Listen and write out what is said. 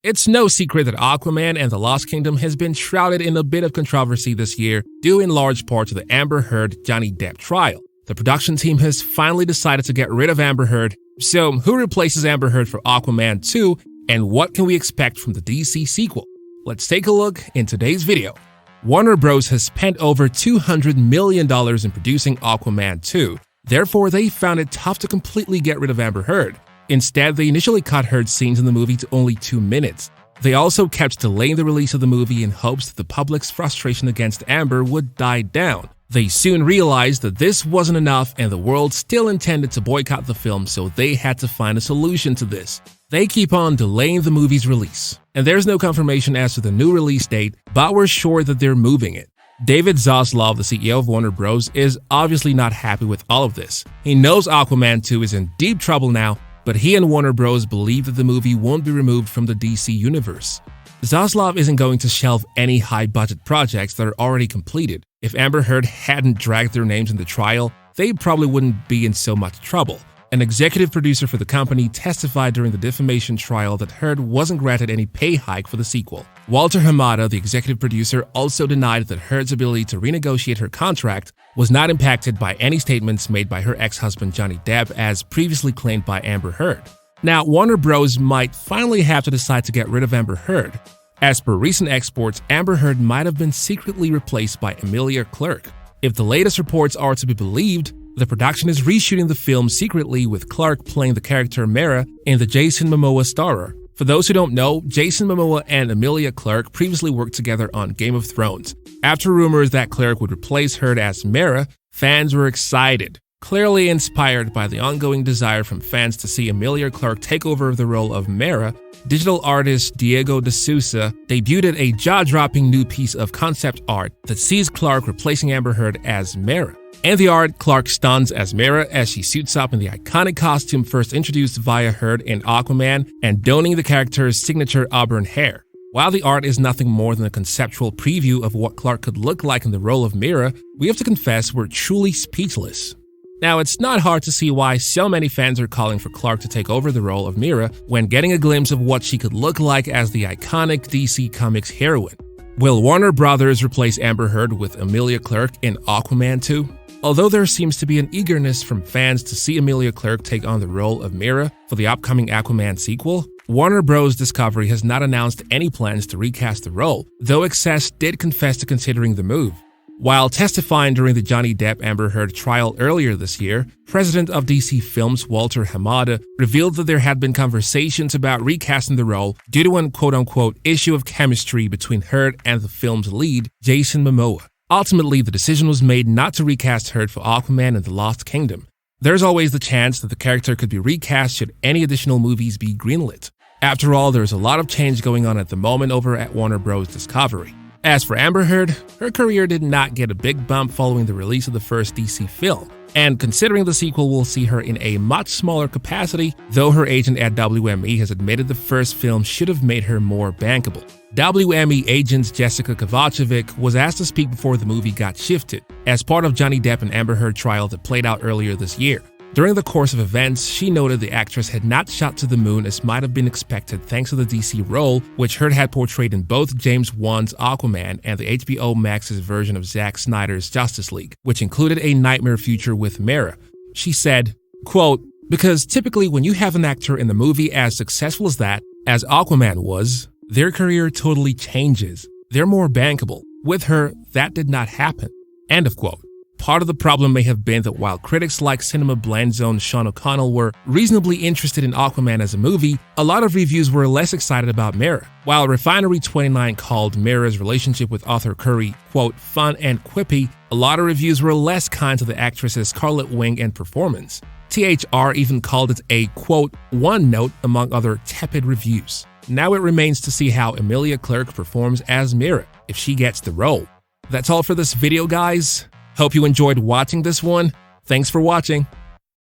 It's no secret that Aquaman and the Lost Kingdom has been shrouded in a bit of controversy this year, due in large part to the Amber Heard-Johnny Depp trial. The production team has finally decided to get rid of Amber Heard. So, who replaces Amber Heard for Aquaman 2, and what can we expect from the DC sequel? Let's take a look in today's video. Warner Bros. Has spent over $200 million in producing Aquaman 2. Therefore, they found it tough to completely get rid of Amber Heard. Instead, they initially cut Heard's scenes in the movie to only 2 minutes. They also kept delaying the release of the movie in hopes that the public's frustration against Amber would die down. They soon realized that this wasn't enough and the world still intended to boycott the film, so they had to find a solution to this. They keep on delaying the movie's release. And there's no confirmation as to the new release date, but we're sure that they're moving it. David Zaslav, the CEO of Warner Bros., is obviously not happy with all of this. He knows Aquaman 2 is in deep trouble now, but he and Warner Bros. Believe that the movie won't be removed from the DC universe. Zaslav isn't going to shelve any high-budget projects that are already completed. If Amber Heard hadn't dragged their names in the trial, they probably wouldn't be in so much trouble. An executive producer for the company testified during the defamation trial that Heard wasn't granted any pay hike for the sequel. Walter Hamada, the executive producer, also denied that Heard's ability to renegotiate her contract was not impacted by any statements made by her ex-husband Johnny Depp as previously claimed by Amber Heard. Now, Warner Bros. Might finally have to decide to get rid of Amber Heard. As per recent exports, Amber Heard might have been secretly replaced by Emilia Clarke. If the latest reports are to be believed, the production is reshooting the film secretly with Clarke playing the character Mera in the Jason Momoa starrer. For those who don't know, Jason Momoa and Emilia Clarke previously worked together on Game of Thrones. After rumors that Clarke would replace Heard as Mera, fans were excited. Clearly inspired by the ongoing desire from fans to see Emilia Clarke take over the role of Mera, digital artist Diego de Souza debuted a jaw-dropping new piece of concept art that sees Clarke replacing Amber Heard as Mera. In the art, Clarke stuns as Mera as she suits up in the iconic costume first introduced via Heard in Aquaman and donning the character's signature auburn hair. While the art is nothing more than a conceptual preview of what Clarke could look like in the role of Mera, we have to confess we're truly speechless. Now, it's not hard to see why so many fans are calling for Clarke to take over the role of Mera when getting a glimpse of what she could look like as the iconic DC Comics heroine. Will Warner Bros. Replace Amber Heard with Emilia Clarke in Aquaman 2? Although there seems to be an eagerness from fans to see Emilia Clarke take on the role of Mera for the upcoming Aquaman sequel, Warner Bros. Discovery has not announced any plans to recast the role, though Excess did confess to considering the move. While testifying during the Johnny Depp-Amber Heard trial earlier this year, president of DC Films Walter Hamada revealed that there had been conversations about recasting the role due to an quote-unquote issue of chemistry between Heard and the film's lead, Jason Momoa. Ultimately, the decision was made not to recast Heard for Aquaman and the Lost Kingdom. There's always the chance that the character could be recast should any additional movies be greenlit. After all, there's a lot of change going on at the moment over at Warner Bros. Discovery. As for Amber Heard, her career did not get a big bump following the release of the first DC film, and considering the sequel will see her in a much smaller capacity, though her agent at WME has admitted the first film should have made her more bankable. WME agent Jessica Kovacevic was asked to speak before the movie got shifted, as part of Johnny Depp and Amber Heard trial that played out earlier this year. During the course of events, she noted the actress had not shot to the moon as might have been expected thanks to the DC role, which Heard had portrayed in both James Wan's Aquaman and the HBO Max's version of Zack Snyder's Justice League, which included a nightmare future with Mera. She said, quote, "Because typically when you have an actor in the movie as successful as that, as Aquaman was, their career totally changes. They're more bankable. With her, that did not happen." End of quote. Part of the problem may have been that while critics like Cinema Blend Zone Sean O'Connell were reasonably interested in Aquaman as a movie, a lot of reviews were less excited about Mera. While Refinery29 called Mera's relationship with Arthur Curry, quote, "fun and quippy," a lot of reviews were less kind to the actress's Scarlet Wing and performance. THR even called it a, quote, "one note" among other tepid reviews. Now it remains to see how Emilia Clarke performs as Mera, if she gets the role. That's all for this video, guys. Hope you enjoyed watching this one. Thanks for watching.